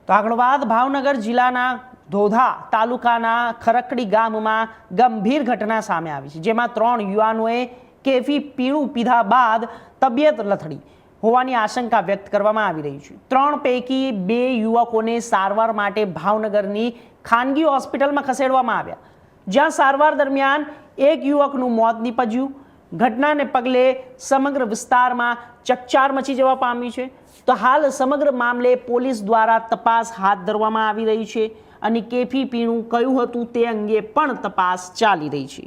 તો આગળ વાત ભાવનગર જિલ્લાના ધોધા તાલુકાના ખરકડી ગામમાં ગંભીર ઘટના સામે આવી છે, જેમાં 3 યુવાનોએ કેફી પીણું પીધા બાદ તબિયત લથડી હોવાની આશંકા વ્યક્ત કરવામાં આવી રહી છે। 3 પૈકી 2 યુવકોને સારવાર માટે ભાવનગરની ખાનગી હોસ્પિટલમાં ખસેડવામાં આવ્યા, જ્યાં સારવાર દરમિયાન એક યુવકનું મોત નીપજ્યું। ઘટનાને પગલે સમગ્ર વિસ્તારમાં ચકચાર મચી જવા પામી છે। તો હાલ સમગ્ર મામલે પોલીસ દ્વારા તપાસ હાથ ધરવામાં આવી રહી છે અને કેફી પીણું કયું હતું તે અંગે પણ તપાસ ચાલી રહી છે।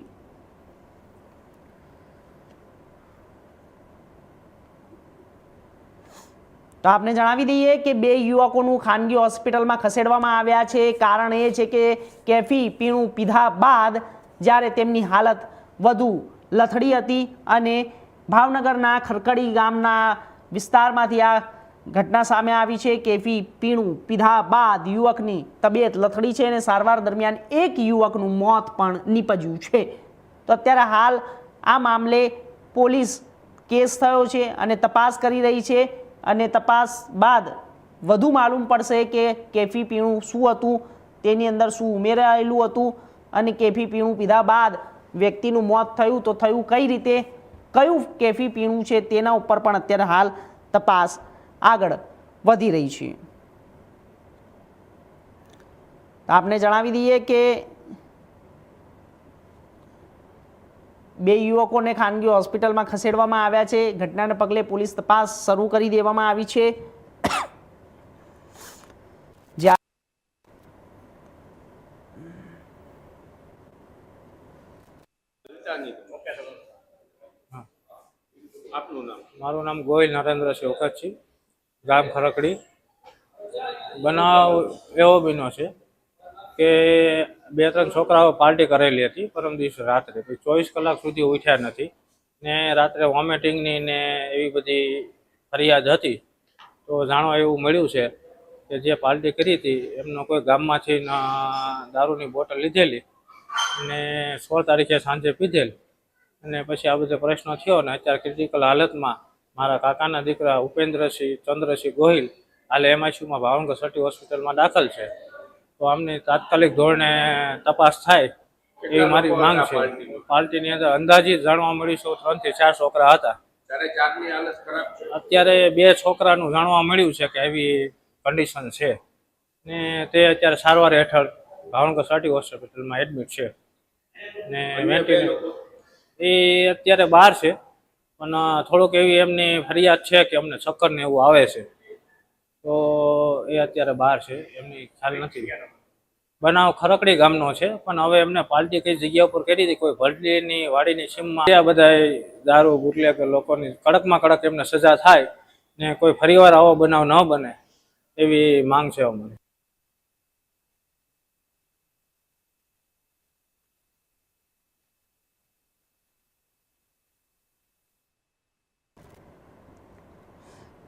તો આપને જણાવી દઈએ કે 2 યુવકોનું ખાનગી હોસ્પિટલમાં ખસેડવામાં આવ્યા છે। કારણ એ છે કે કેફી પીણું પીધા બાદ જ્યારે તેમની હાલત વધુ લથડી હતી અને ભાવનગરના ખરકડી ગામના વિસ્તારમાંથી આ ઘટના સામે આવી છે। કેફી પીણું પીધા બાદ યુવકની તબિયત લથડી છે અને સારવાર દરમિયાન એક યુવકનું મોત પણ નીપજ્યું છે। તો અત્યારે હાલ આ મામલે પોલીસ કેસ થયો છે અને તપાસ કરી રહી છે અને તપાસ બાદ વધુ માલુમ પડશે કે કેફી પીણું શું હતું, તેની અંદર શું ઉમેરાયેલું હતું અને કેફી પીણું પીધા બાદ વ્યક્તિનું મોત થયું તો થયું કઈ રીતે, કયું કેફી પીણું છે તેના ઉપર પણ અત્યારે હાલ તપાસ આગળ વધી રહી છે। આપને જણાવી દઈએ કે 2 યુવકોને ખાનગી હોસ્પિટલમાં ખસેડવામાં આવ્યા છે। ઘટનાને પગલે પોલીસ તપાસ શરૂ કરી દેવામાં આવી છે। મારું નામ ગોહિલ નરેન્દ્રસિંહ વખતજી, ગામ ખરકડી। બનાવ એવો બન્યો છે કે 2-3 છોકરાઓ પાર્ટી કરેલી હતી પરમ દિવસે રાત્રે, 24 કલાક સુધી ઉઠ્યા નથી ને રાત્રે વોમિટિંગની ને એવી બધી ફરિયાદ હતી। તો જાણવા એવું મળ્યું છે કે જે પાર્ટી કરી હતી એમનો કોઈ ગામમાંથી દારૂની બોટલ લીધેલી અને 16 તારીખે સાંજે પીધેલ અને પછી આ બધો પ્રશ્ન થયો ને અત્યારે ક્રિટિકલ હાલતમાં મારા કાકાના દીકરા ઉપેન્દ્રસિંહ ચંદ્રસિંહ ગોહિલ હાલ એમઆઈસીયુમાં ભાવનગર સિટી હોસ્પિટલમાં દાખલ છે। તો આમની તાત્કાલિક ધોરણે તપાસ થાય એવી મારી માંગ છે। પાર્ટીની અંદર અંદાજિત જાણવા મળ્યું છે 3 થી 4 છોકરા હતા। અત્યારે 2 છોકરાનું જાણવા મળ્યું છે કે એવી કન્ડિશન છે ને તે અત્યારે સારવાર હેઠળ ભાવનગર સિટી હોસ્પિટલમાં એડમિટ છે ને વેન્ટિલેટર એ અત્યારે બહાર છે, પણ થોડુંક એવી એમની ફરિયાદ છે કે અમને ચક્કર ને એવું આવે છે, તો એ અત્યારે બહાર છે, એમની ખ્યાલ નથી। બનાવ ખરકડી ગામનો છે, પણ હવે એમને પાર્ટી કઈ જગ્યા ઉપર કરી હતી, કોઈ ભરતીની વાડીની સીમમાં આ બધા દારૂ બુટલેગર લોકોની કડકમાં કડક એમને સજા થાય ને કોઈ ફરીવાર આવો બનાવ ન બને એવી માંગ છે અમારી।